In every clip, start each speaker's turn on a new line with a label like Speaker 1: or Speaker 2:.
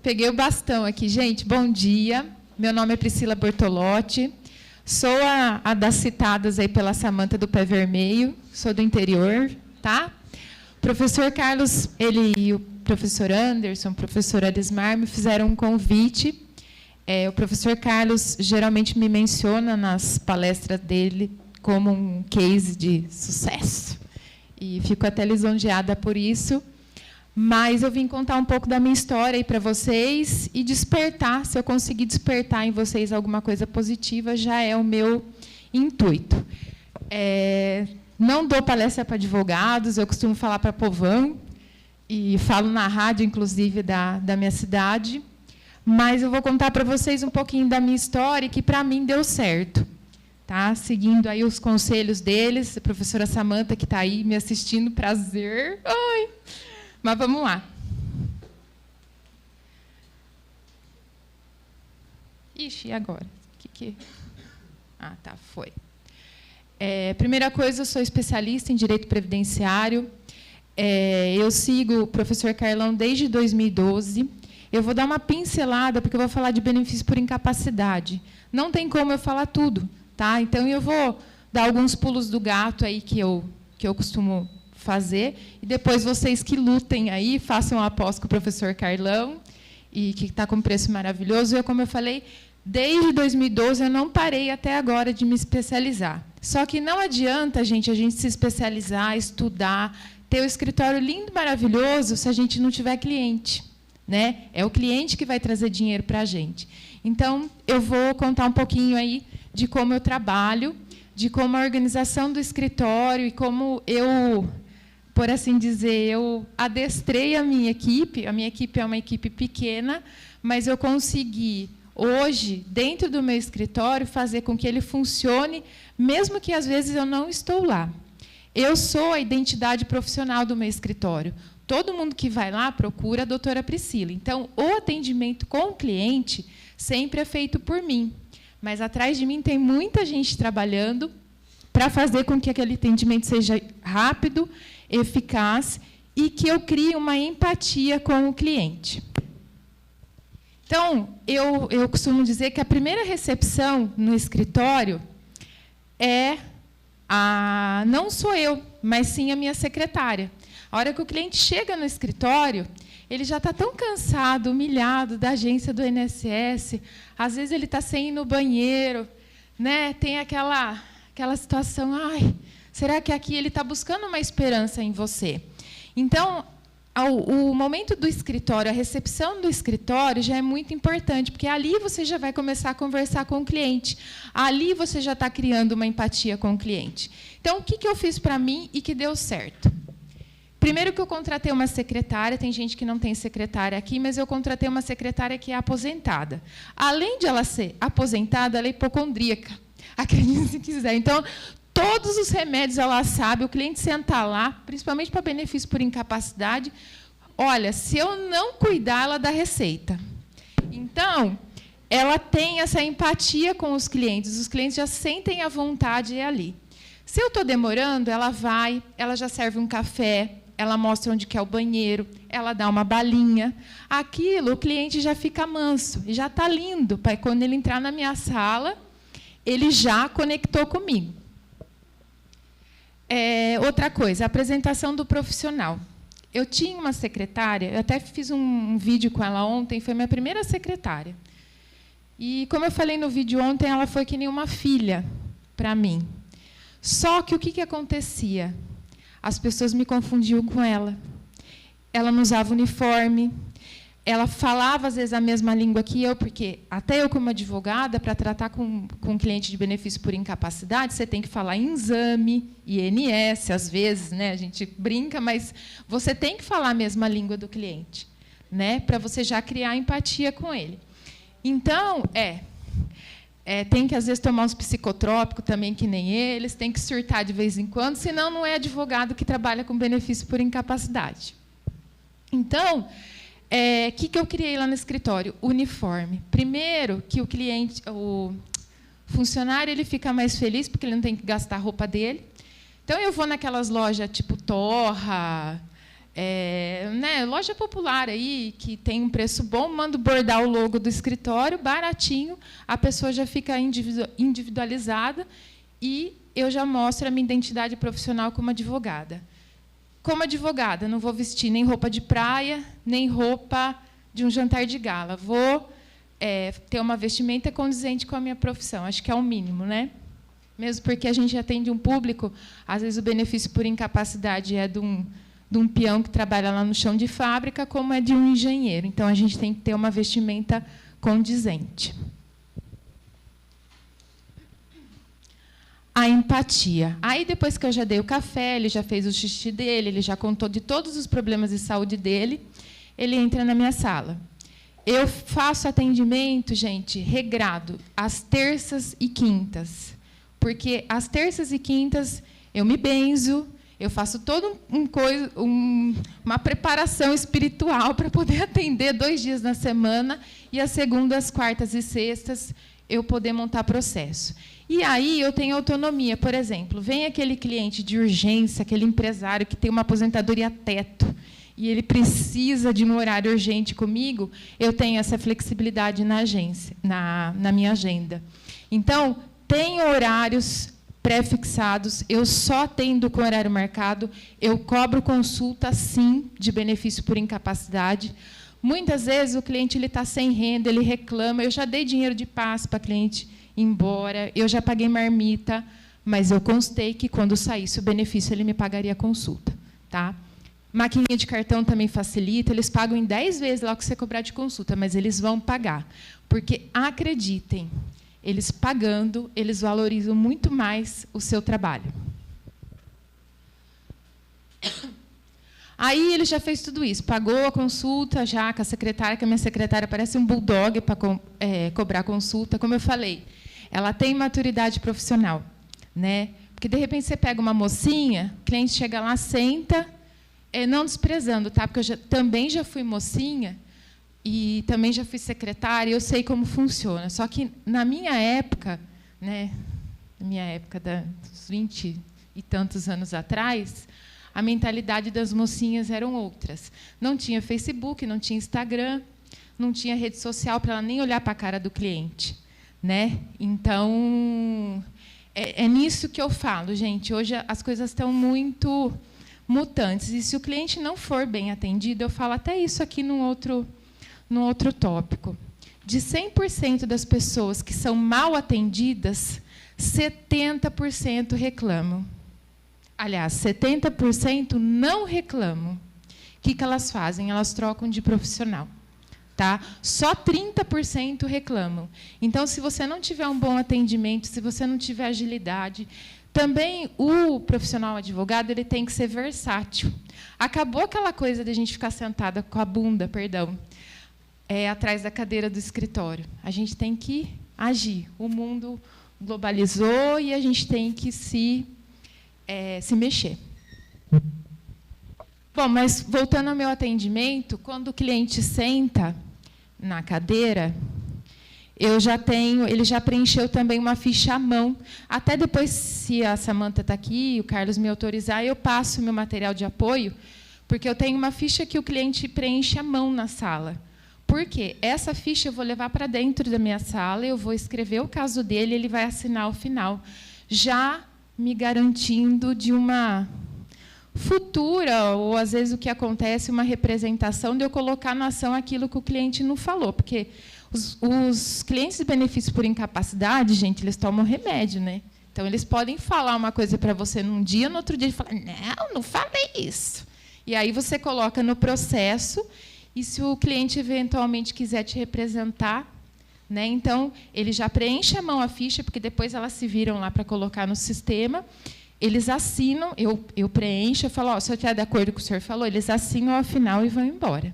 Speaker 1: Peguei o bastão aqui, gente. Bom dia. Meu nome é Priscila Bortolotti. Sou a das citadas aí pela Samanta do Pé Vermelho. Sou do interior, tá? O professor Carlos, ele e o professor Anderson, o professor Arismar, me fizeram um convite. O professor Carlos geralmente me menciona nas palestras dele como um case de sucesso. E fico até lisonjeada por isso. Mas eu vim contar um pouco da minha história aí para vocês e despertar, se eu conseguir despertar em vocês alguma coisa positiva, já é o meu intuito. Não dou palestra para advogados, eu costumo falar para povão, e falo na rádio, inclusive, da minha cidade, mas eu vou contar para vocês um pouquinho da minha história, que, para mim, deu certo. Tá? Seguindo aí os conselhos deles, a professora Samanta, que está aí me assistindo, prazer. Ai. Mas vamos lá. Ixi, e agora? Ah, tá, foi. Primeira coisa, eu sou especialista em direito previdenciário. Eu sigo o professor Carlão desde 2012. Eu vou dar uma pincelada, porque eu vou falar de benefício por incapacidade. Não tem como eu falar tudo, tá? Então, eu vou dar alguns pulos do gato aí que eu costumo fazer, e depois vocês que lutem aí, façam a pós com o professor Carlão, e que está com um preço maravilhoso. Eu, como eu falei, desde 2012 eu não parei até agora de me especializar. Só que não adianta, gente, a gente se especializar, estudar, ter um escritório lindo, maravilhoso, se a gente não tiver cliente, né? É o cliente que vai trazer dinheiro para a gente. Então, eu vou contar um pouquinho aí de como eu trabalho, de como a organização do escritório e como eu, por assim dizer, eu adestrei a minha equipe. A minha equipe é uma equipe pequena, mas eu consegui, hoje, dentro do meu escritório, fazer com que ele funcione, mesmo que, às vezes, eu não estou lá. Eu sou a identidade profissional do meu escritório. Todo mundo que vai lá procura a doutora Priscila. Então, o atendimento com o cliente sempre é feito por mim. Mas, atrás de mim, tem muita gente trabalhando para fazer com que aquele atendimento seja rápido, eficaz e que eu crie uma empatia com o cliente. Então, eu costumo dizer que a primeira recepção no escritório não sou eu, mas sim a minha secretária. A hora que o cliente chega no escritório, ele já está tão cansado, humilhado da agência do INSS, às vezes ele está sem ir no banheiro, né? Tem aquela situação, ai, será que aqui ele está buscando uma esperança em você? Então, o momento do escritório, a recepção do escritório já é muito importante, porque ali você já vai começar a conversar com o cliente. Ali você já está criando uma empatia com o cliente. Então, o que eu fiz para mim e que deu certo? Primeiro que eu contratei uma secretária, tem gente que não tem secretária aqui, mas eu contratei uma secretária que é aposentada. Além de ela ser aposentada, ela é hipocondríaca. Acredite se quiser. Então, todos os remédios ela sabe, o cliente senta lá, principalmente para benefício por incapacidade. Olha, se eu não cuidar, ela dá receita. Então, ela tem essa empatia com os clientes já sentem a vontade ali. Se eu estou demorando, ela vai, ela já serve um café, ela mostra onde que é o banheiro, ela dá uma balinha. Aquilo, o cliente já fica manso, já está lindo, para quando ele entrar na minha sala, ele já conectou comigo. Outra coisa, a apresentação do profissional. Eu tinha uma secretária, eu até fiz um vídeo com ela ontem, foi minha primeira secretária. E, como eu falei no vídeo ontem, ela foi que nem uma filha para mim. Só que o que acontecia? As pessoas me confundiam com ela. Ela não usava uniforme, ela falava, às vezes, a mesma língua que eu, porque até eu, como advogada, para tratar com um cliente de benefício por incapacidade, você tem que falar em exame, INS, às vezes, né? A gente brinca, mas você tem que falar a mesma língua do cliente, né? Para você já criar empatia com ele. Então, tem que, às vezes, tomar uns psicotrópicos também, que nem eles, tem que surtar de vez em quando, senão não é advogado que trabalha com benefício por incapacidade. Então, que eu criei lá no escritório? Uniforme. Primeiro, que o funcionário ele fica mais feliz, porque ele não tem que gastar a roupa dele. Então, eu vou naquelas lojas tipo Torra, Né, loja popular aí, que tem um preço bom, mando bordar o logo do escritório, baratinho, a pessoa já fica individualizada e eu já mostro a minha identidade profissional como advogada. Como advogada, não vou vestir nem roupa de praia, nem roupa de um jantar de gala. Vou ter uma vestimenta condizente com a minha profissão. Acho que é o mínimo, né? Mesmo porque a gente atende um público, às vezes o benefício por incapacidade é de um peão que trabalha lá no chão de fábrica, como é de um engenheiro. Então, a gente tem que ter uma vestimenta condizente. A empatia. Aí, depois que eu já dei o café, ele já fez o xixi dele, ele já contou de todos os problemas de saúde dele, ele entra na minha sala. Eu faço atendimento, gente, regrado, às terças e quintas. Porque às terças e quintas eu me benzo, eu faço toda uma preparação espiritual para poder atender 2 dias na semana e às segundas, quartas e sextas eu poder montar processo. E aí eu tenho autonomia. Por exemplo, vem aquele cliente de urgência, aquele empresário que tem uma aposentadoria teto e ele precisa de um horário urgente comigo, eu tenho essa flexibilidade na agência, na minha agenda. Então, tem horários pré-fixados, eu só atendo com horário marcado, eu cobro consulta, sim, de benefício por incapacidade. Muitas vezes o cliente está sem renda, ele reclama, eu já dei dinheiro de passe para o cliente ir embora, eu já paguei marmita, mas eu constei que, quando saísse o benefício, ele me pagaria a consulta. Tá? Maquininha de cartão também facilita, eles pagam em 10 vezes lá o que você cobrar de consulta, mas eles vão pagar. Porque, acreditem, eles pagando, eles valorizam muito mais o seu trabalho. Aí ele já fez tudo isso, pagou a consulta já com a secretária, que a minha secretária parece um bulldog para cobrar consulta. Como eu falei, ela tem maturidade profissional, né? Porque, de repente, você pega uma mocinha, o cliente chega lá, senta, não desprezando, tá? Porque eu também já fui mocinha, e também já fui secretária, eu sei como funciona. Só que, na minha época, né, na minha época dos 20 e tantos anos atrás, a mentalidade das mocinhas eram outras. Não tinha Facebook, não tinha Instagram, não tinha rede social para ela nem olhar para a cara do cliente. Né? Então, é nisso que eu falo, gente. Hoje as coisas estão muito mutantes. E, se o cliente não for bem atendido, eu falo até isso aqui num outro tópico. De 100% das pessoas que são mal atendidas, 70% reclamam. Aliás, 70% não reclamam. O que elas fazem? Elas trocam de profissional. Tá? Só 30% reclamam. Então, se você não tiver um bom atendimento, se você não tiver agilidade, também o profissional advogado ele tem que ser versátil. Acabou aquela coisa de a gente ficar sentada com a bunda, atrás da cadeira do escritório. A gente tem que agir. O mundo globalizou e a gente tem que se mexer. Bom, mas voltando ao meu atendimento, quando o cliente senta na cadeira, ele já preencheu também uma ficha à mão. Até depois, se a Samanta está aqui, o Carlos me autorizar, eu passo o meu material de apoio, porque eu tenho uma ficha que o cliente preenche à mão na sala. Por quê? Essa ficha eu vou levar para dentro da minha sala, eu vou escrever o caso dele, ele vai assinar ao final, já me garantindo de uma futura, ou, às vezes, o que acontece, uma representação de eu colocar na ação aquilo que o cliente não falou. Porque os clientes de benefício por incapacidade, gente, eles tomam remédio, né? Então, eles podem falar uma coisa para você num dia, no outro dia, falar, não falei isso. E aí você coloca no processo, e se o cliente, eventualmente, quiser te representar, né, então, ele já preenche à mão a ficha, porque depois elas se viram lá para colocar no sistema. Eles assinam, eu preencho, eu falo, se eu estiver de acordo com o senhor falou, eles assinam ao final e vão embora.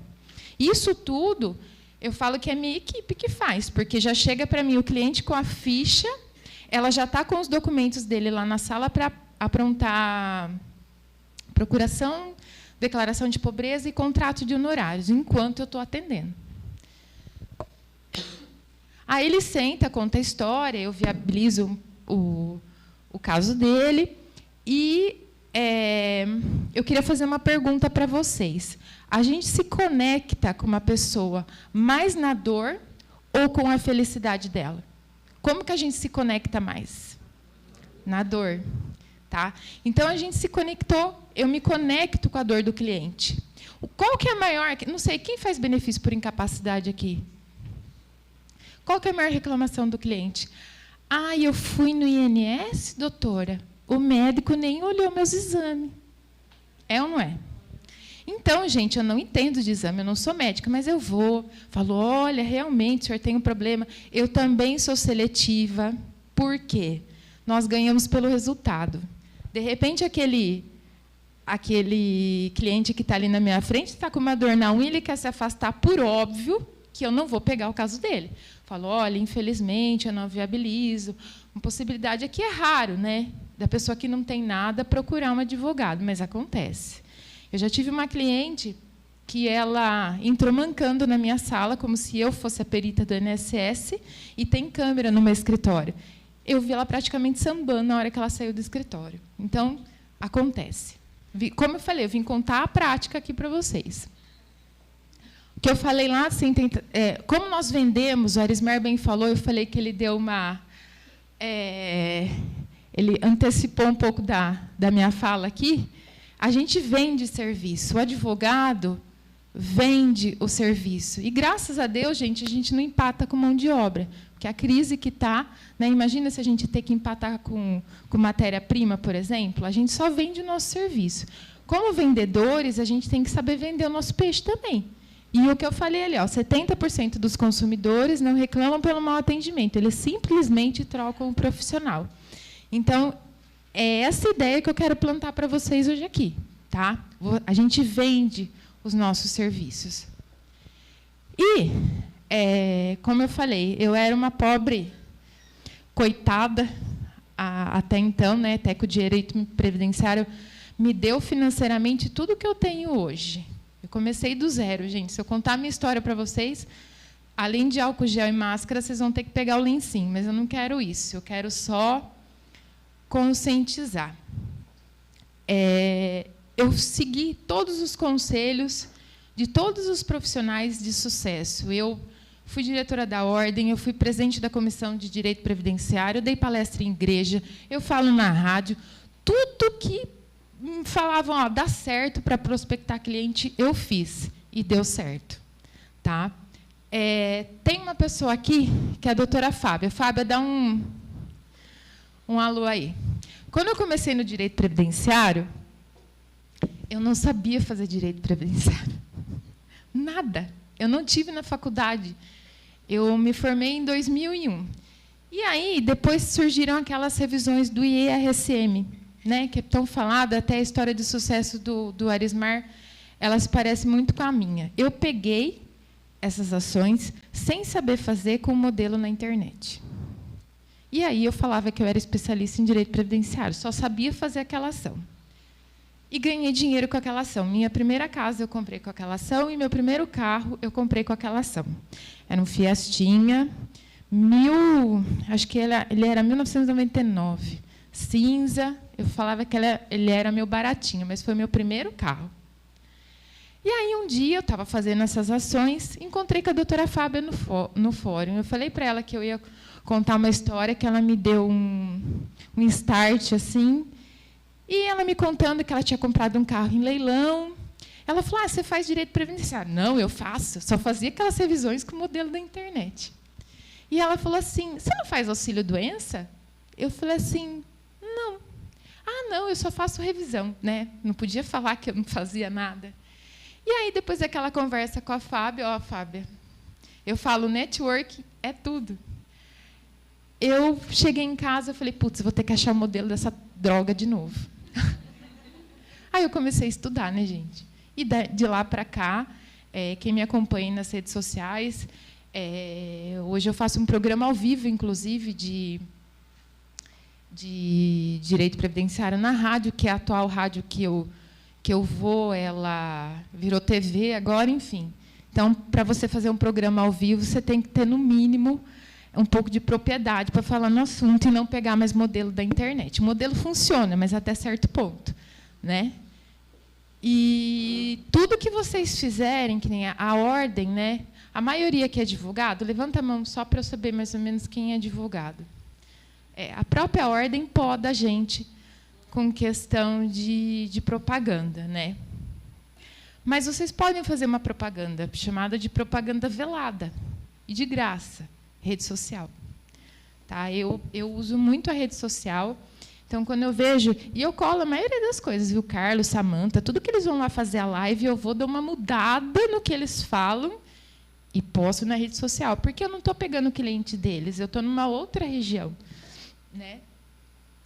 Speaker 1: Isso tudo, eu falo que é a minha equipe que faz, porque já chega para mim o cliente com a ficha, ela já está com os documentos dele lá na sala para aprontar procuração, declaração de pobreza e contrato de honorários, enquanto eu estou atendendo. Aí ele senta, conta a história, eu viabilizo o caso dele, e eu queria fazer uma pergunta para vocês. A gente se conecta com uma pessoa mais na dor ou com a felicidade dela? Como que a gente se conecta mais? Na dor. Tá? Então, a gente se conectou, eu me conecto com a dor do cliente. Qual que é a maior... Não sei, quem faz benefício por incapacidade aqui? Qual que é a maior reclamação do cliente? Ah, eu fui no INSS, doutora, o médico nem olhou meus exames. É ou não é? Então, gente, eu não entendo de exame, eu não sou médica, mas eu vou, falo, olha, realmente, o senhor tem um problema. Eu também sou seletiva. Por quê? Nós ganhamos pelo resultado. De repente, aquele cliente que está ali na minha frente está com uma dor na unha, ele quer se afastar, por óbvio, que eu não vou pegar o caso dele. Falo, olha, infelizmente, eu não viabilizo. Uma possibilidade aqui é raro, né? Da pessoa que não tem nada procurar um advogado, mas acontece. Eu já tive uma cliente que ela entrou mancando na minha sala, como se eu fosse a perita do INSS, e tem câmera no meu escritório. Eu vi ela praticamente sambando na hora que ela saiu do escritório. Então, acontece. Como eu falei, eu vim contar a prática aqui para vocês. O que eu falei lá, assim, como nós vendemos, o Arismar bem falou, eu falei que ele deu uma... ele antecipou um pouco da minha fala aqui. A gente vende serviço. O advogado vende o serviço. E, graças a Deus, gente, a gente não empata com mão de obra. Porque a crise que está... Né, imagina se a gente ter que empatar com matéria-prima, por exemplo. A gente só vende o nosso serviço. Como vendedores, a gente tem que saber vender o nosso peixe também. E o que eu falei ali, 70% dos consumidores não reclamam pelo mau atendimento. Eles simplesmente trocam o profissional. Então, é essa ideia que eu quero plantar para vocês hoje aqui. Tá? A gente vende os nossos serviços. E, como eu falei, eu era uma pobre coitada até então, né, até que o direito previdenciário me deu financeiramente tudo que eu tenho hoje. Eu comecei do zero, gente. Se eu contar a minha história para vocês, além de álcool gel e máscara, vocês vão ter que pegar o lencinho, mas eu não quero isso. Eu quero só conscientizar. Eu segui todos os conselhos de todos os profissionais de sucesso. Eu fui diretora da Ordem, eu fui presidente da Comissão de Direito Previdenciário, eu dei palestra em igreja, eu falo na rádio. Tudo que me falavam, dá certo para prospectar cliente, eu fiz. E deu certo. Tá? Tem uma pessoa aqui, que é a doutora Fábia. Fábia, dá um alô aí. Quando eu comecei no direito previdenciário, eu não sabia fazer direito previdenciário. Nada. Eu não tive na faculdade. Eu me formei em 2001. E aí, depois surgiram aquelas revisões do IERCM, né, que é tão falada, até a história de sucesso do Arismar, ela se parece muito com a minha. Eu peguei essas ações sem saber fazer com o modelo na internet. E aí eu falava que eu era especialista em direito previdenciário, só sabia fazer aquela ação. E ganhei dinheiro com aquela ação. Minha primeira casa eu comprei com aquela ação e meu primeiro carro eu comprei com aquela ação. Era um Fiestinha, acho que ele era 1999, cinza. Eu falava que ele era meu baratinho, mas foi meu primeiro carro. E aí, um dia, eu estava fazendo essas ações, encontrei com a doutora Fábia no fórum. Eu falei para ela que eu ia contar uma história, que ela me deu um start, assim. E ela me contando que ela tinha comprado um carro em leilão. Ela falou, você faz direito previdenciário? Não, eu faço. Só fazia aquelas revisões com o modelo da internet. E ela falou assim, você não faz auxílio-doença? Eu falei assim, não. Ah, não, eu só faço revisão, né? Não podia falar que eu não fazia nada. E aí, depois daquela conversa com a Fábia, Fábia, eu falo, network é tudo. Eu cheguei em casa e falei, putz, vou ter que achar o modelo dessa droga de novo. Aí eu comecei a estudar, né, gente? E de lá para cá, quem me acompanha nas redes sociais, hoje eu faço um programa ao vivo, inclusive, de direito previdenciário na rádio, que é a atual rádio que eu vou, ela virou TV agora, enfim. Então, para você fazer um programa ao vivo, você tem que ter, no mínimo, um pouco de propriedade para falar no assunto e não pegar mais modelo da internet. O modelo funciona, mas até certo ponto. né? E tudo que vocês fizerem, que nem a ordem, né? A maioria que é advogado, levanta a mão só para eu saber mais ou menos quem é advogado. A própria ordem poda a gente com questão de propaganda, né? Mas vocês podem fazer uma propaganda chamada de propaganda velada e de graça, rede social. Tá? Eu uso muito a rede social. Então, quando eu vejo... E eu colo a maioria das coisas, viu? Carlos, Samanta, tudo que eles vão lá fazer a live, eu vou dar uma mudada no que eles falam e posto na rede social. Porque eu não estou pegando o cliente deles, eu estou numa outra região. Né?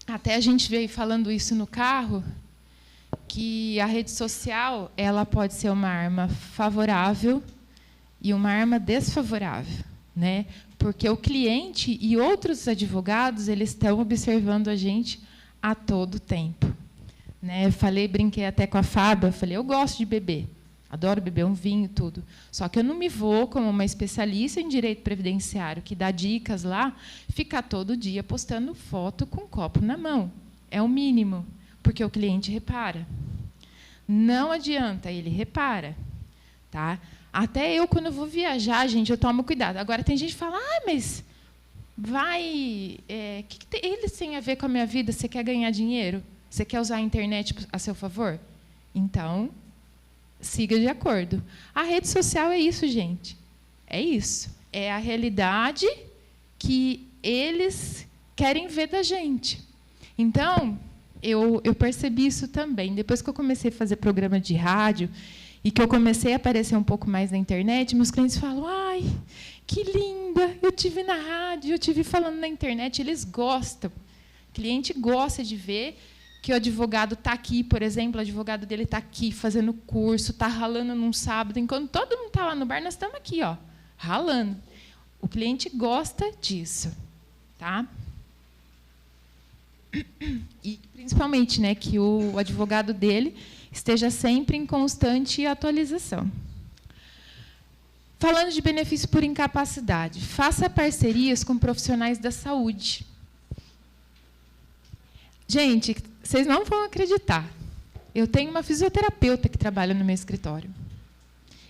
Speaker 1: Até a gente veio falando isso no carro, que a rede social ela pode ser uma arma favorável e uma arma desfavorável. Né? Porque o cliente e outros advogados eles estão observando a gente a todo tempo. Né? Eu brinquei até com a Fábio, falei, eu gosto de beber, adoro beber um vinho e tudo. Só que eu não me vou, como uma especialista em direito previdenciário, que dá dicas lá, ficar todo dia postando foto com um copo na mão. É o mínimo, porque o cliente repara. Não adianta, ele repara. Tá? Até eu, quando eu vou viajar, gente, eu tomo cuidado. Agora, tem gente que fala, mas vai... que eles têm a ver com a minha vida? Você quer ganhar dinheiro? Você quer usar a internet a seu favor? Então, siga de acordo. A rede social é isso, gente. É isso. É a realidade que eles querem ver da gente. Então, eu percebi isso também. Depois que eu comecei a fazer programa de rádio e que eu comecei a aparecer um pouco mais na internet, meus clientes falam, ai, que linda, eu tive na rádio, eu tive falando na internet, eles gostam. O cliente gosta de ver que o advogado está aqui, por exemplo, o advogado dele está aqui fazendo curso, está ralando num sábado, enquanto todo mundo está lá no bar, nós estamos aqui, ó, ralando. O cliente gosta disso. Tá? E, principalmente, né, que o advogado dele esteja sempre em constante atualização. Falando de benefício por incapacidade, faça parcerias com profissionais da saúde. Gente, vocês não vão acreditar. Eu tenho uma fisioterapeuta que trabalha no meu escritório.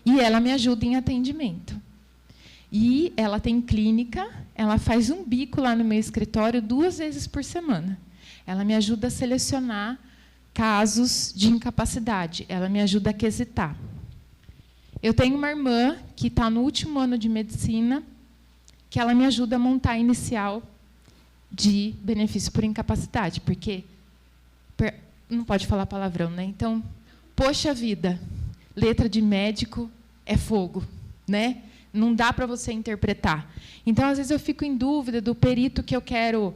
Speaker 1: E ela me ajuda em atendimento. E ela tem clínica, ela faz um bico lá no meu escritório 2 vezes por semana. Ela me ajuda a selecionar casos de incapacidade. Ela me ajuda a quesitar. Eu tenho uma irmã que está no último ano de medicina, que ela me ajuda a montar a inicial de benefício por incapacidade, porque não pode falar palavrão, né? Então, poxa vida, letra de médico é fogo, né? Não dá para você interpretar. Então, às vezes, eu fico em dúvida do perito que eu quero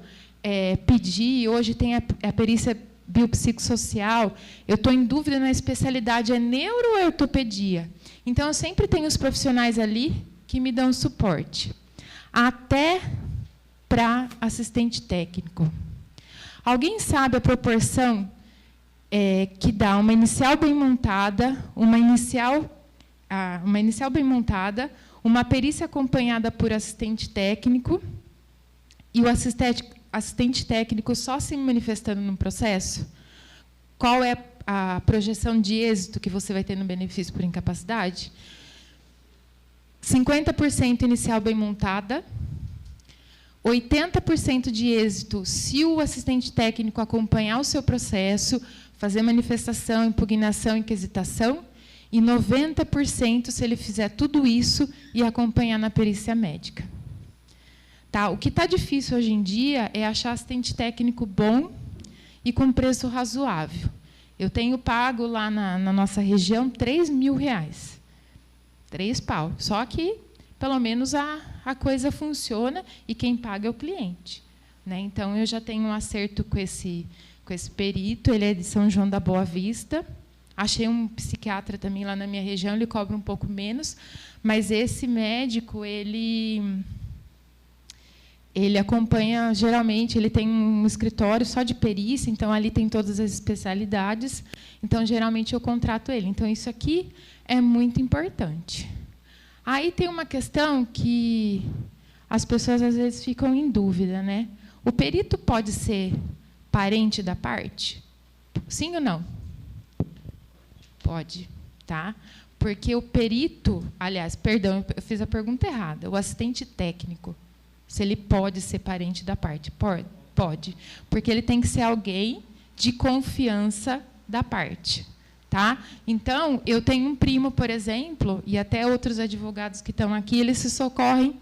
Speaker 1: pedir. Hoje tem a perícia biopsicossocial. Eu estou em dúvida na especialidade, é neuro ou ortopedia? Então, eu sempre tenho os profissionais ali que me dão suporte. Até para assistente técnico. Alguém sabe a proporção que dá uma inicial bem montada, uma inicial bem montada, uma perícia acompanhada por assistente técnico e o assistente técnico só se manifestando no processo? Qual é a projeção de êxito que você vai ter no benefício por incapacidade? 50% inicial bem montada, 80% de êxito se o assistente técnico acompanhar o seu processo, fazer manifestação, impugnação, inquisitação, e 90% se ele fizer tudo isso e acompanhar na perícia médica. Tá? O que está difícil hoje em dia é achar assistente técnico bom e com preço razoável. Eu tenho pago lá na nossa região R$3.000. 3 pau. Só que, pelo menos, a coisa funciona e quem paga é o cliente. Né? Então, eu já tenho um acerto com esse perito, ele é de São João da Boa Vista. Achei um psiquiatra também lá na minha região, ele cobra um pouco menos, mas esse médico, ele acompanha, geralmente, ele tem um escritório só de perícia, então ali tem todas as especialidades, então, geralmente, eu contrato ele. Então, isso aqui é muito importante. Aí tem uma questão que as pessoas, às vezes, ficam em dúvida, né? O perito pode ser parente da parte? Sim ou não? Pode, tá? Porque o perito, aliás, perdão, eu fiz a pergunta errada. O assistente técnico, se ele pode ser parente da parte? Pode, porque ele tem que ser alguém de confiança da parte, tá? Então, eu tenho um primo, por exemplo, e até outros advogados que estão aqui, eles se socorrem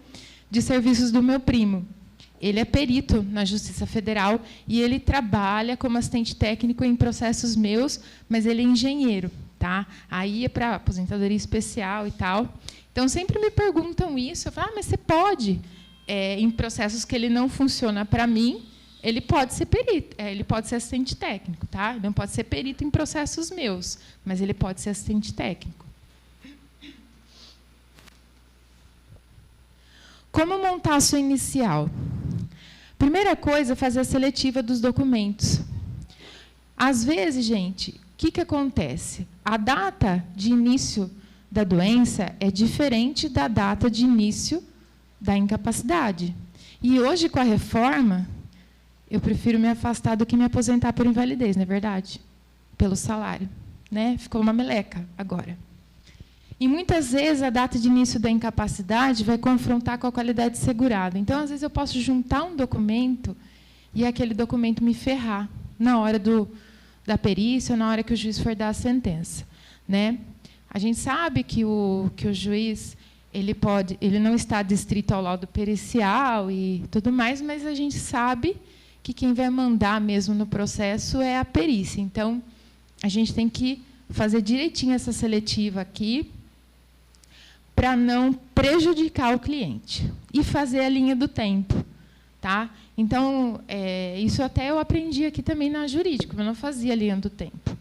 Speaker 1: de serviços do meu primo. Ele é perito na Justiça Federal e ele trabalha como assistente técnico em processos meus, mas ele é engenheiro, tá? Aí é para aposentadoria especial e tal. Então, sempre me perguntam isso. Eu falo, mas você pode, em processos que ele não funciona para mim, ele pode ser perito, ele pode ser assistente técnico, tá? Ele não pode ser perito em processos meus, mas ele pode ser assistente técnico. Como montar a sua inicial? Primeira coisa, fazer a seletiva dos documentos. Às vezes, gente, o que acontece? A data de início da doença é diferente da data de início da incapacidade. E hoje, com a reforma, eu prefiro me afastar do que me aposentar por invalidez, não é verdade? Pelo salário, né? Ficou uma meleca agora. E, muitas vezes, a data de início da incapacidade vai confrontar com a qualidade segurada. Então, às vezes, eu posso juntar um documento e aquele documento me ferrar na hora da perícia ou na hora que o juiz for dar a sentença, né? A gente sabe que o juiz ele não está adstrito ao laudo pericial e tudo mais, mas a gente sabe que quem vai mandar mesmo no processo é a perícia. Então, a gente tem que fazer direitinho essa seletiva aqui, para não prejudicar o cliente. E fazer a linha do tempo. Tá? Então, isso até eu aprendi aqui também na jurídica, eu não fazia a linha do tempo.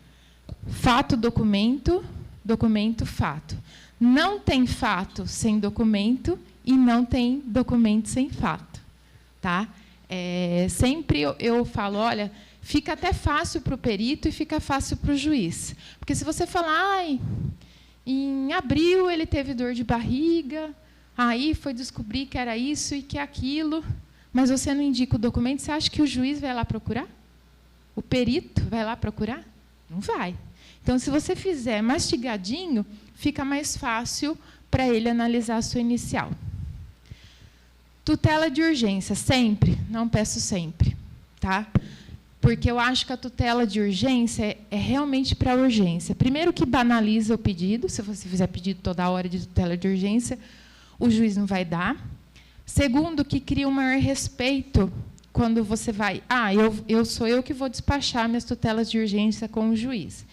Speaker 1: Fato, documento, documento, fato. Não tem fato sem documento e não tem documento sem fato. Tá? Sempre eu falo, olha, fica até fácil para o perito e fica fácil para o juiz. Porque se você falar, em abril ele teve dor de barriga, aí foi descobrir que era isso e que aquilo, mas você não indica o documento, você acha que o juiz vai lá procurar? O perito vai lá procurar? Não vai. Então, se você fizer mastigadinho, fica mais fácil para ele analisar a sua inicial. Tutela de urgência, sempre? Não peço sempre, tá? Porque eu acho que a tutela de urgência é realmente para urgência. Primeiro, que banaliza o pedido. Se você fizer pedido toda hora de tutela de urgência, o juiz não vai dar. Segundo, que cria um maior respeito quando você vai... sou eu que vou despachar minhas tutelas de urgência com o juiz.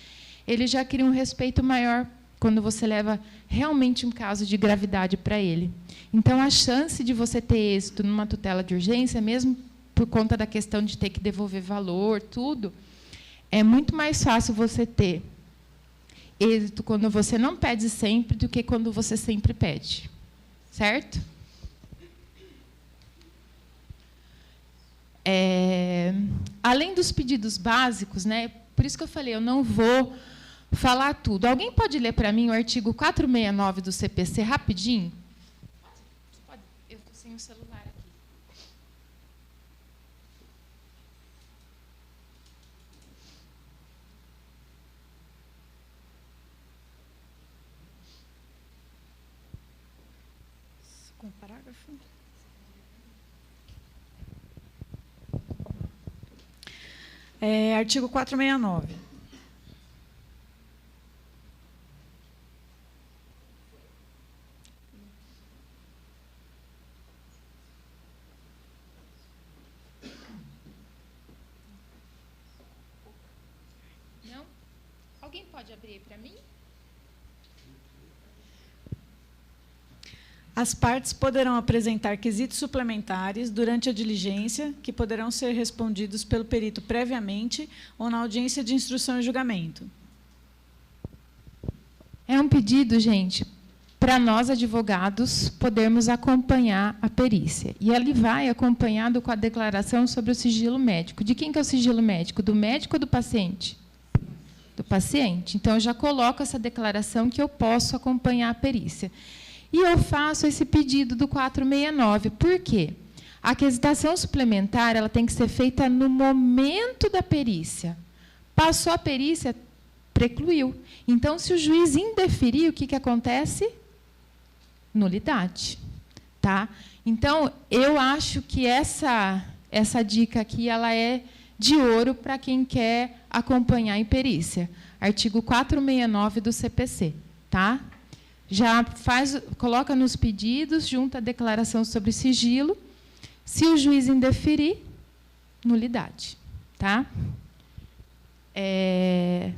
Speaker 1: Ele já cria um respeito maior quando você leva realmente um caso de gravidade para ele. Então, a chance de você ter êxito numa tutela de urgência, mesmo por conta da questão de ter que devolver valor, tudo, é muito mais fácil você ter êxito quando você não pede sempre do que quando você sempre pede. Certo? Além dos pedidos básicos, né, por isso que eu falei, eu não vou falar tudo. Alguém pode ler para mim o artigo 469 do CPC rapidinho? Pode. Eu estou sem o celular aqui.
Speaker 2: Com o parágrafo? Artigo 469.
Speaker 1: Não? Alguém pode abrir para mim?
Speaker 2: As partes poderão apresentar quesitos suplementares durante a diligência, que poderão ser respondidos pelo perito previamente ou na audiência de instrução e julgamento.
Speaker 1: É um pedido, gente, para nós, advogados, podermos acompanhar a perícia. E ele vai acompanhado com a declaração sobre o sigilo médico. De quem que é o sigilo médico? Do médico ou do paciente? Do paciente. Então, eu já coloco essa declaração que eu posso acompanhar a perícia. E eu faço esse pedido do 469. Por quê? A aquisitação suplementar ela tem que ser feita no momento da perícia. Passou a perícia, precluiu. Então, se o juiz indeferir, o que acontece? Nulidade. Tá? Então, eu acho que essa dica aqui ela é de ouro para quem quer acompanhar em perícia. Artigo 469 do CPC. Tá? Já coloca nos pedidos, junta a declaração sobre sigilo. Se o juiz indeferir, nulidade. Tá?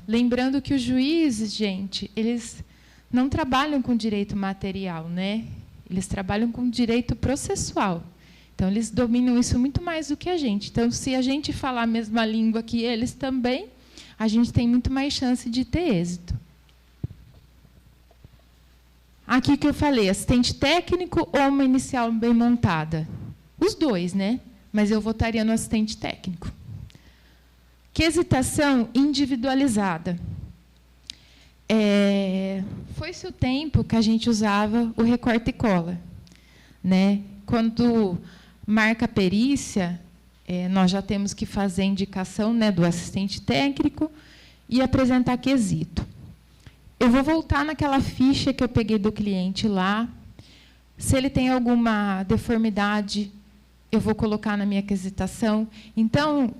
Speaker 1: Lembrando que os juízes, gente, eles não trabalham com direito material, né? Eles trabalham com direito processual. Então, eles dominam isso muito mais do que a gente. Então, se a gente falar a mesma língua que eles também, a gente tem muito mais chance de ter êxito. Aqui que eu falei, assistente técnico ou uma inicial bem montada? Os dois, né? Mas eu votaria no assistente técnico. Quesitação individualizada. Foi-se o tempo que a gente usava o recorte e cola. Né? Quando marca a perícia, nós já temos que fazer a indicação, né, do assistente técnico e apresentar quesito. Eu vou voltar naquela ficha que eu peguei do cliente lá. Se ele tem alguma deformidade, eu vou colocar na minha quesitação. Então,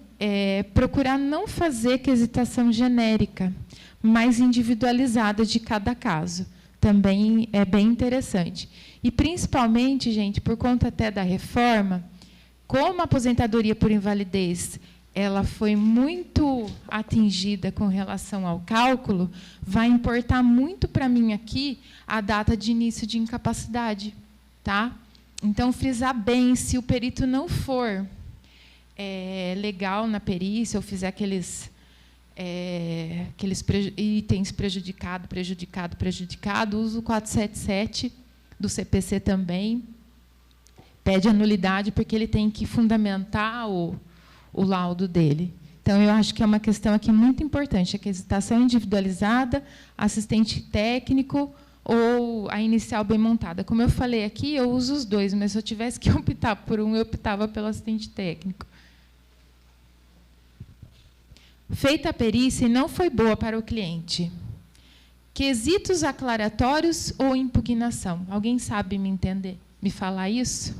Speaker 1: procurar não fazer quesitação genérica, mas individualizada de cada caso. Também é bem interessante. E, principalmente, gente, por conta até da reforma, como a aposentadoria por invalidez ela foi muito atingida com relação ao cálculo, vai importar muito para mim aqui a data de início de incapacidade. Tá? Então, frisar bem, se o perito não for legal na perícia, ou fizer aqueles itens prejudicado, usa o 477 do CPC também, pede a nulidade, porque ele tem que fundamentar o laudo dele. Então, eu acho que é uma questão aqui muito importante, a quesitação individualizada, assistente técnico ou a inicial bem montada. Como eu falei aqui, eu uso os dois, mas se eu tivesse que optar por um, eu optava pelo assistente técnico. Feita a perícia e não foi boa para o cliente. Quesitos aclaratórios ou impugnação? Alguém sabe me falar isso?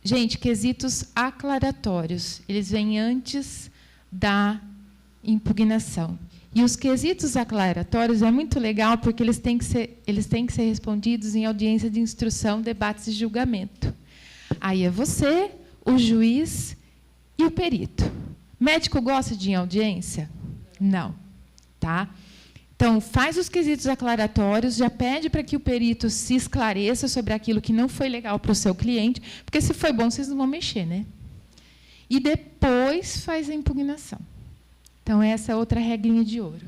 Speaker 1: Gente, quesitos aclaratórios, eles vêm antes da impugnação. E os quesitos aclaratórios é muito legal porque eles têm que ser respondidos em audiência de instrução, debates e julgamento. Aí é você, o juiz e o perito. Médico gosta de ir em audiência? Não. Tá? Então, faz os quesitos aclaratórios, já pede para que o perito se esclareça sobre aquilo que não foi legal para o seu cliente, porque, se foi bom, vocês não vão mexer, né? E depois faz a impugnação. Então, essa é outra regrinha de ouro.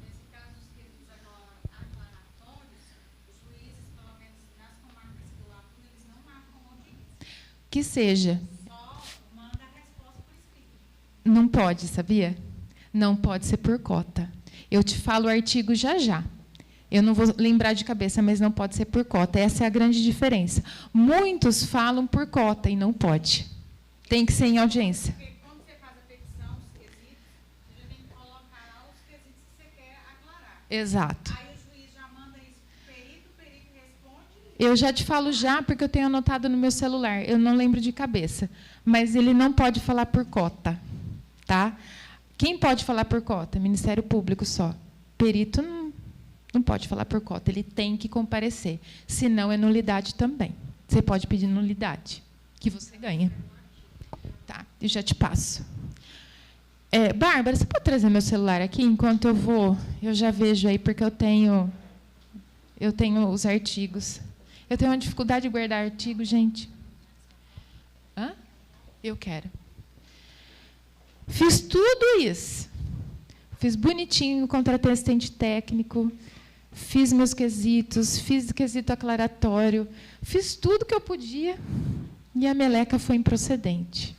Speaker 3: Nesse caso, os quesitos aclaratórios, os juízes, pelo menos nas comarcas que eu atuo, eles não marcam audiência.
Speaker 1: Que seja.
Speaker 3: Só manda a resposta por escrito.
Speaker 1: Não pode, sabia? Não pode ser por cota. Eu te falo o artigo já já. Eu não vou lembrar de cabeça, mas não pode ser por cota. Essa é a grande diferença. Muitos falam por cota e não pode. Tem que ser em audiência.
Speaker 3: Porque quando você faz a petição dos quesitos, você já tem que colocar lá os quesitos que você quer aclarar.
Speaker 1: Exato.
Speaker 3: Aí o juiz já manda isso para o perito responde.
Speaker 1: Eu já te falo já, porque eu tenho anotado no meu celular. Eu não lembro de cabeça. Mas ele não pode falar por cota. Tá? Quem pode falar por cota? Ministério Público só. Perito não pode falar por cota, ele tem que comparecer. Senão, é nulidade também. Você pode pedir nulidade, que você ganha. Tá, eu já te passo. Bárbara, você pode trazer meu celular aqui enquanto eu vou? Eu já vejo aí, porque eu tenho os artigos. Eu tenho uma dificuldade de guardar artigo, gente. Hã? Eu quero. Fiz tudo isso. Fiz bonitinho, contratei assistente técnico, fiz meus quesitos, fiz quesito aclaratório, fiz tudo que eu podia e a meleca foi improcedente.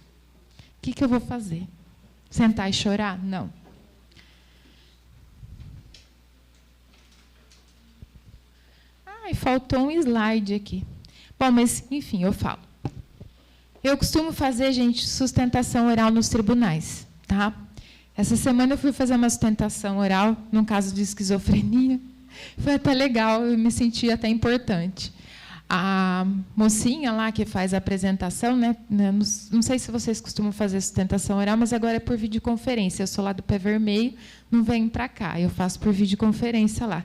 Speaker 1: O que eu vou fazer? Sentar e chorar? Não. Ai, faltou um slide aqui. Bom, mas, enfim, eu falo. Eu costumo fazer, gente, sustentação oral nos tribunais, tá? Essa semana eu fui fazer uma sustentação oral, num caso de esquizofrenia. Foi até legal, eu me senti até importante. A mocinha lá que faz a apresentação, né? Não sei se vocês costumam fazer sustentação oral, mas agora é por videoconferência. Eu sou lá do Pé Vermelho, não venho para cá, eu faço por videoconferência lá.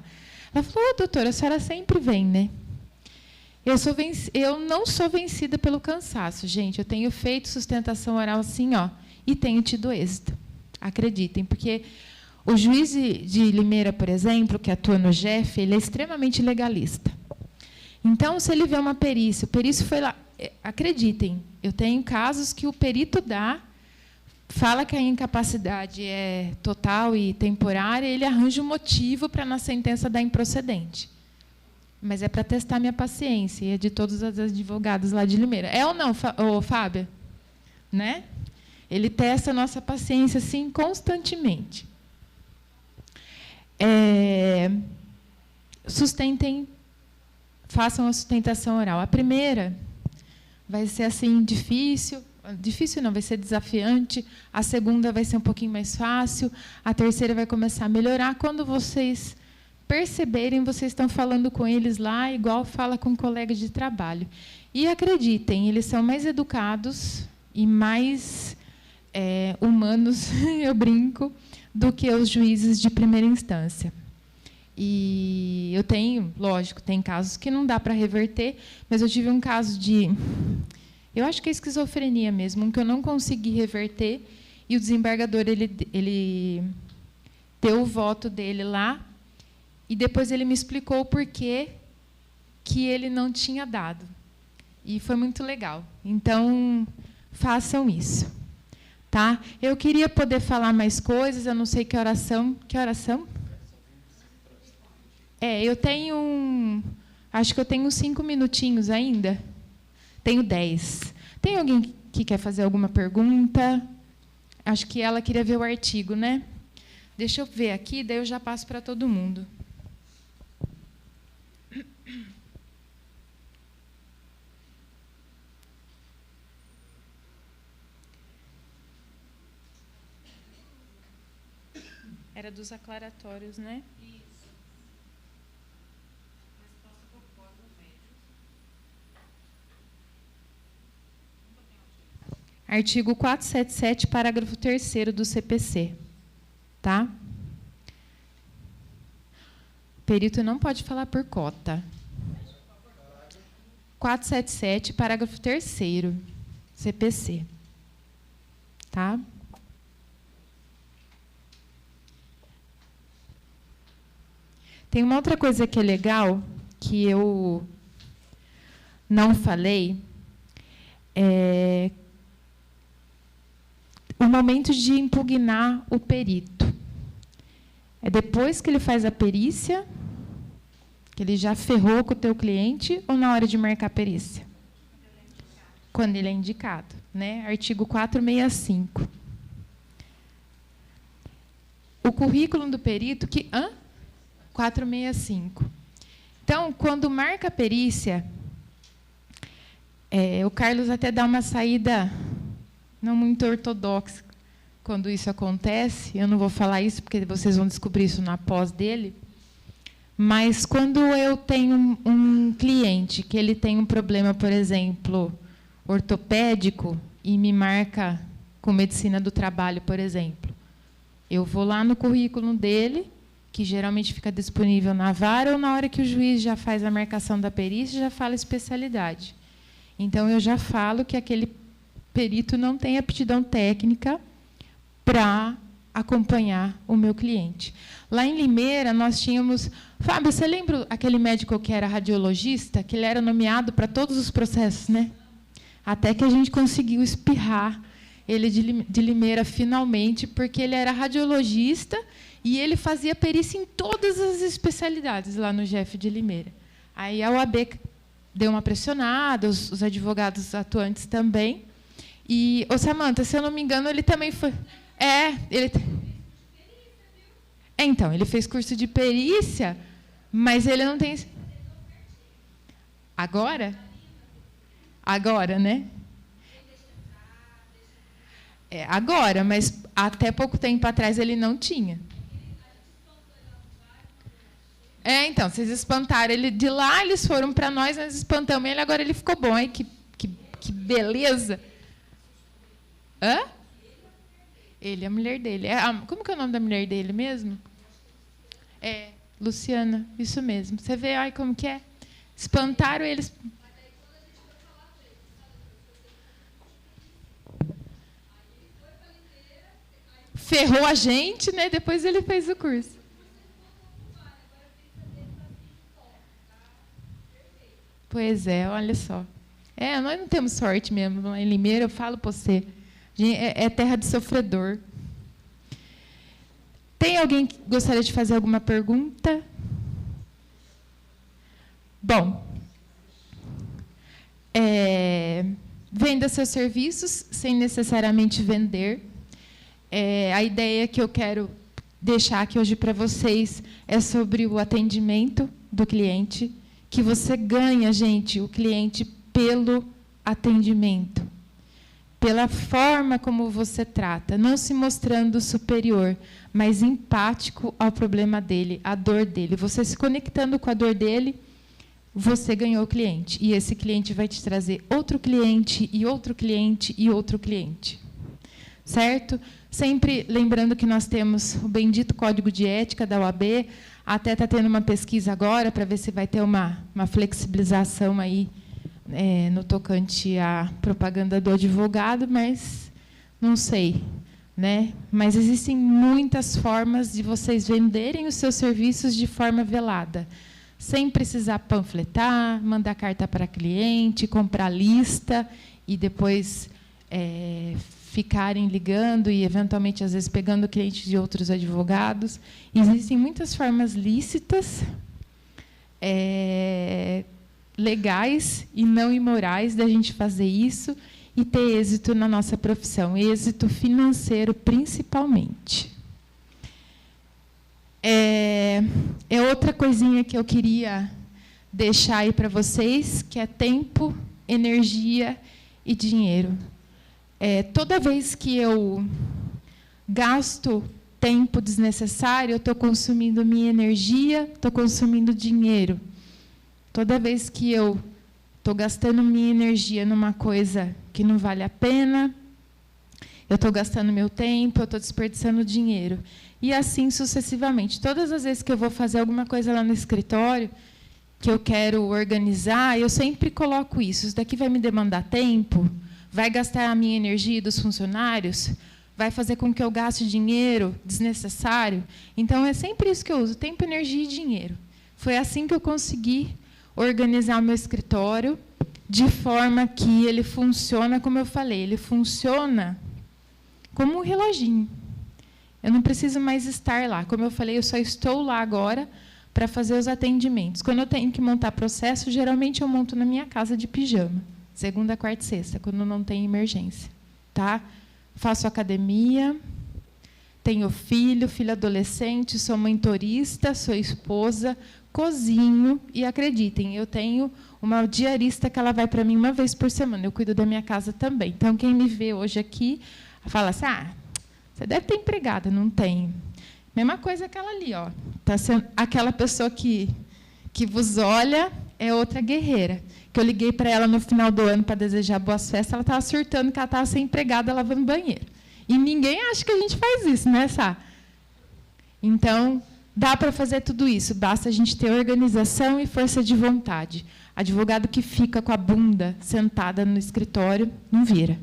Speaker 1: Ela falou: doutora, a senhora sempre vem, né? Eu não sou vencida pelo cansaço, gente. Eu tenho feito sustentação oral assim, ó, e tenho tido êxito. Acreditem, porque o juiz de Limeira, por exemplo, que atua no GEF, ele é extremamente legalista. Então, se ele vê uma perícia, o perício foi lá. Acreditem, eu tenho casos que o perito fala que a incapacidade é total e temporária, ele arranja um motivo para, na sentença, dar improcedente. Mas é para testar minha paciência, e é de todos os advogados lá de Limeira. É ou não, Fábio? Né? Ele testa a nossa paciência, assim, constantemente. Sustentem, façam a sustentação oral. A primeira vai ser assim difícil não, vai ser desafiante. A segunda vai ser um pouquinho mais fácil. A terceira vai começar a melhorar. Quando vocês perceberem, vocês estão falando com eles lá, igual fala com um colega de trabalho. E acreditem, eles são mais educados e mais humanos, eu brinco, do que os juízes de primeira instância. E eu tenho, lógico, tem casos que não dá para reverter, mas eu tive um caso eu acho que é esquizofrenia mesmo, um que eu não consegui reverter, e o desembargador ele deu o voto dele lá, e depois ele me explicou o porquê que ele não tinha dado. E foi muito legal. Então, façam isso. Tá? Eu queria poder falar mais coisas, eu não sei que oração. Que oração? Eu tenho acho que eu tenho 5 minutinhos ainda. Tenho 10. Tem alguém que quer fazer alguma pergunta? Acho que ela queria ver o artigo, né? Deixa eu ver aqui, daí eu já passo para todo mundo. Era dos aclaratórios, né?
Speaker 3: Isso. Resposta por código médio.
Speaker 1: Artigo 477, parágrafo 3º do CPC. Tá? O perito não pode falar por cota. 477, parágrafo 3º, CPC. Tá? Tem uma outra coisa que é legal, que eu não falei, o momento de impugnar o perito. É depois que ele faz a perícia, que ele já ferrou com o teu cliente, ou na hora de marcar a perícia? Quando ele é indicado, né? Artigo 465. O currículo do perito que... 465. Então, quando marca a perícia, o Carlos até dá uma saída não muito ortodoxa quando isso acontece. Eu não vou falar isso, porque vocês vão descobrir isso na pós dele. Mas, quando eu tenho um cliente que ele tem um problema, por exemplo, ortopédico, e me marca com medicina do trabalho, por exemplo, eu vou lá no currículo dele, que geralmente fica disponível na vara, ou na hora que o juiz já faz a marcação da perícia, já fala especialidade. Então, eu já falo que aquele perito não tem aptidão técnica para acompanhar o meu cliente. Lá em Limeira, nós tínhamos... Fábio, você lembra aquele médico que era radiologista, que ele era nomeado para todos os processos, né? Até que a gente conseguiu espirrar ele de Limeira, finalmente, porque ele era radiologista e ele fazia perícia em todas as especialidades lá no GEF de Limeira. Aí a OAB deu uma pressionada, os advogados atuantes também. E, Samanta, se eu não me engano, ele também foi... Então, ele fez curso de perícia, mas ele não tem... Agora? Agora, né? Agora, mas até pouco tempo atrás ele não tinha. Então, vocês espantaram ele de lá, eles foram para nós espantamos ele, agora ele ficou bom. Ai, que beleza! Hã? Ele é a mulher dele. Como que é o nome da mulher dele mesmo? Luciana, isso mesmo. Você vê, ai, como que é? Espantaram eles. Ferrou a gente, né? Depois ele fez o curso. Pois é, olha só. Nós não temos sorte mesmo. Lá em Limeira, eu falo para você, é terra de sofredor. Tem alguém que gostaria de fazer alguma pergunta? Bom, venda seus serviços sem necessariamente vender. A ideia que eu quero deixar aqui hoje para vocês é sobre o atendimento do cliente, que você ganha, gente, o cliente pelo atendimento, pela forma como você trata, não se mostrando superior, mas empático ao problema dele, à dor dele. Você se conectando com a dor dele, você ganhou o cliente. E esse cliente vai te trazer outro cliente, e outro cliente, e outro cliente. Certo? Sempre lembrando que nós temos o bendito Código de Ética da OAB, até está tendo uma pesquisa agora para ver se vai ter uma flexibilização aí no tocante à propaganda do advogado, mas não sei, né? Mas existem muitas formas de vocês venderem os seus serviços de forma velada, sem precisar panfletar, mandar carta para cliente, comprar lista e depois ficarem ligando e, eventualmente, às vezes, pegando clientes de outros advogados. Existem muitas formas lícitas, legais e não imorais da gente fazer isso e ter êxito na nossa profissão, êxito financeiro, principalmente. Outra coisinha que eu queria deixar aí para vocês, que é tempo, energia e dinheiro. Toda vez que eu gasto tempo desnecessário, eu estou consumindo minha energia, estou consumindo dinheiro. Toda vez que eu estou gastando minha energia numa coisa que não vale a pena, eu estou gastando meu tempo, eu estou desperdiçando dinheiro. E assim sucessivamente. Todas as vezes que eu vou fazer alguma coisa lá no escritório, que eu quero organizar, eu sempre coloco isso. Isso daqui vai me demandar tempo? Vai gastar a minha energia dos funcionários? Vai fazer com que eu gaste dinheiro desnecessário? Então, é sempre isso que eu uso, tempo, energia e dinheiro. Foi assim que eu consegui organizar o meu escritório, de forma que ele funciona, como eu falei, ele funciona como um reloginho. Eu não preciso mais estar lá. Como eu falei, eu só estou lá agora para fazer os atendimentos. Quando eu tenho que montar processo, geralmente eu monto na minha casa de pijama. Segunda, quarta e sexta, quando não tem emergência. Tá? Faço academia, tenho filho adolescente, sou mentorista, sou esposa, cozinho e, acreditem, eu tenho uma diarista que ela vai para mim uma vez por semana. Eu cuido da minha casa também. Então, quem me vê hoje aqui fala assim, você deve ter empregada. Não tenho. Mesma coisa aquela ali. Ó. Tá sendo, aquela pessoa que vos olha é outra guerreira. Que eu liguei para ela no final do ano para desejar boas festas, ela estava surtando que ela estava sem empregada lavando banheiro. E ninguém acha que a gente faz isso, né, Sá? Então, dá para fazer tudo isso, basta a gente ter organização e força de vontade. Advogado que fica com a bunda sentada no escritório, não vira.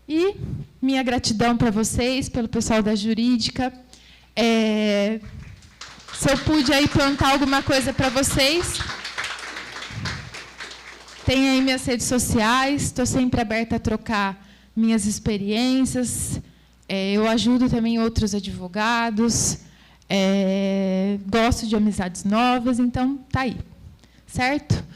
Speaker 1: E minha gratidão para vocês, pelo pessoal da jurídica. Se eu pude aí plantar alguma coisa para vocês, tem aí minhas redes sociais, estou sempre aberta a trocar minhas experiências. Eu ajudo também outros advogados, gosto de amizades novas, então, tá aí. Certo?